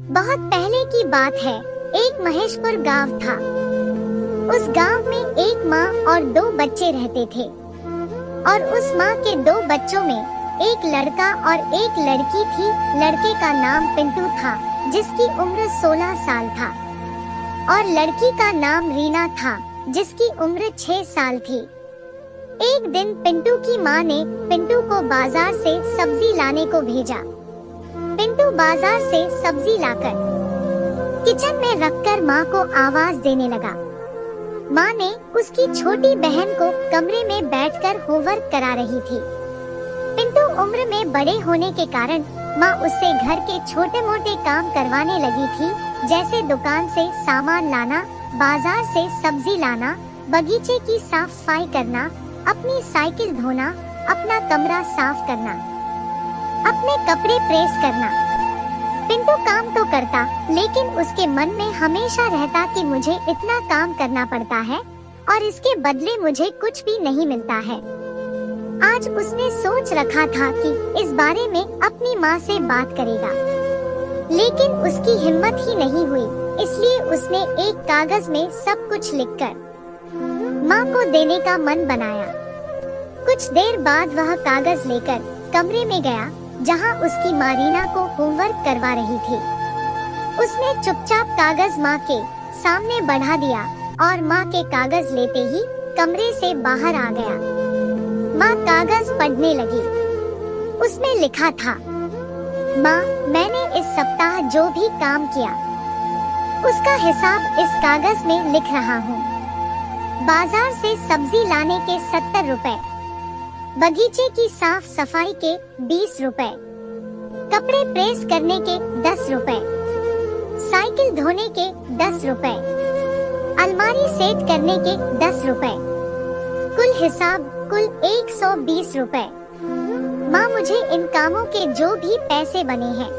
बहुत पहले की बात है। एक महेशपुर गांव था। उस गांव में एक माँ और दो बच्चे रहते थे और उस माँ के दो बच्चों में एक लड़का और एक लड़की थी। लड़के का नाम पिंटू था जिसकी उम्र 16 साल था और लड़की का नाम रीना था जिसकी उम्र 6 साल थी। एक दिन पिंटू की माँ ने पिंटू को बाजार से सब्जी लाने को भेजा। पिंटू बाजार से सब्जी लाकर किचन में रखकर माँ को आवाज देने लगा। माँ ने उसकी छोटी बहन को कमरे में बैठकर होमवर्क करा रही थी। पिंटू उम्र में बड़े होने के कारण माँ उससे घर के छोटे मोटे काम करवाने लगी थी, जैसे दुकान से सामान लाना, बाजार से सब्जी लाना, बगीचे की साफ सफाई करना, अपनी साइकिल धोना, अपना कमरा साफ करना, अपने कपड़े प्रेस करना। पिंटू काम तो करता, लेकिन उसके मन में हमेशा रहता कि मुझे इतना काम करना पड़ता है और इसके बदले मुझे कुछ भी नहीं मिलता है। आज उसने सोच रखा था कि इस बारे में अपनी माँ से बात करेगा, लेकिन उसकी हिम्मत ही नहीं हुई। इसलिए उसने एक कागज में सब कुछ लिखकर माँ को देने का मन बनाया। कुछ देर बाद वह कागज लेकर कमरे में गया जहां उसकी माँ रीना को होमवर्क करवा रही थी। उसने चुपचाप कागज माँ के सामने बढ़ा दिया और माँ के कागज लेते ही कमरे से बाहर आ गया। माँ कागज पढ़ने लगी। उसमें लिखा था, माँ, मैंने इस सप्ताह जो भी काम किया उसका हिसाब इस कागज में लिख रहा हूँ। बाजार से सब्जी लाने के 70 रुपए, बगीचे की साफ सफाई के 20 रुपए, कपड़े प्रेस करने के 10 रुपए, साइकिल धोने के 10 रुपए, अलमारी सेट करने के 10 रुपए, कुल हिसाब कुल 120 रुपए। माँ, मुझे इन कामों के जो भी पैसे बने हैं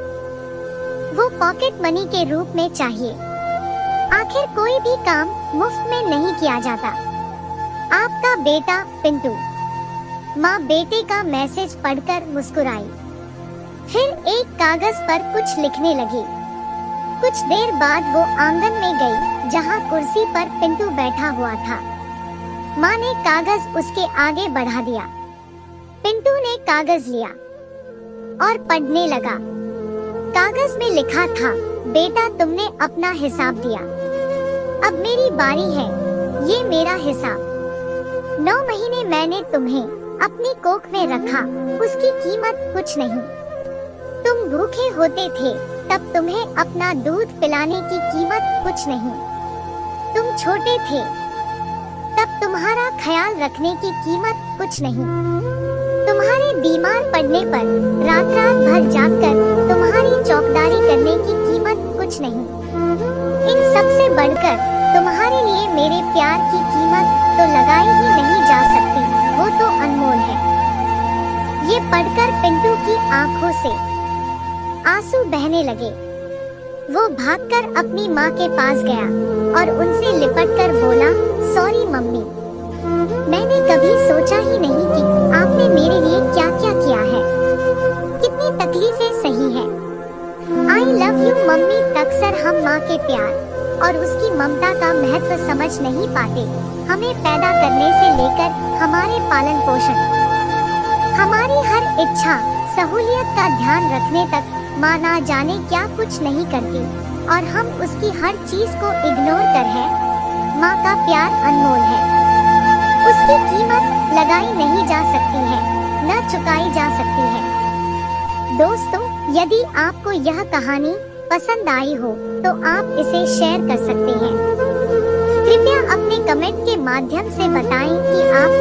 वो पॉकेट मनी के रूप में चाहिए। आखिर कोई भी काम मुफ्त में नहीं किया जाता। आपका बेटा पिंटू। माँ बेटे का मैसेज पढ़कर मुस्कुराई, फिर एक कागज पर कुछ लिखने लगी। कुछ देर बाद वो आंगन में गई जहाँ कुर्सी पर पिंटू बैठा हुआ था। माँ ने कागज उसके आगे बढ़ा दिया। पिंटू ने कागज लिया और पढ़ने लगा। कागज में लिखा था, बेटा तुमने अपना हिसाब दिया, अब मेरी बारी है, ये मेरा हिसाब। 9 महीने मैंने तुम्हें अपनी कोख में रखा, उसकी कीमत कुछ नहीं। तुम भूखे होते थे तब तुम्हें अपना दूध पिलाने की कीमत कुछ नहीं। तुम छोटे थे तब तुम्हारा ख्याल रखने की कीमत कुछ नहीं। तुम्हारे बीमार पड़ने पर रात रात भर जागकर तुम्हारी चौकीदारी करने की कीमत कुछ नहीं। इन सब से बढ़कर तुम्हारे लिए मेरे प्यार की कीमत तो लगाई ही नहीं जा सकती, वो तो अनमोल है। ये पढ़कर पिंटू की आंखों से आंसू बहने लगे। वो भागकर अपनी माँ के पास गया और उनसे लिपटकर बोला, सॉरी मम्मी, मैंने कभी सोचा ही नहीं कि आपने मेरे लिए क्या क्या किया है, कितनी तकलीफें सही है। I love you mummy. अक्सर हम माँ के प्यार और उसकी ममता का महत्व समझ नहीं पाते। हमें पैदा करने से लेकर हमारे पालन पोषण, हमारी हर इच्छा सहूलियत का ध्यान रखने तक माँ ना जाने क्या कुछ नहीं करती और हम उसकी हर चीज को इग्नोर कर है। माँ का प्यार अनमोल है, उसकी कीमत लगाई नहीं जा सकती है, न चुकाई जा सकती है। दोस्तों, यदि आपको यह कहानी पसंद आई हो तो आप इसे शेयर कर सकते हैं। कृपया अपने कमेंट के माध्यम से बताएं कि आप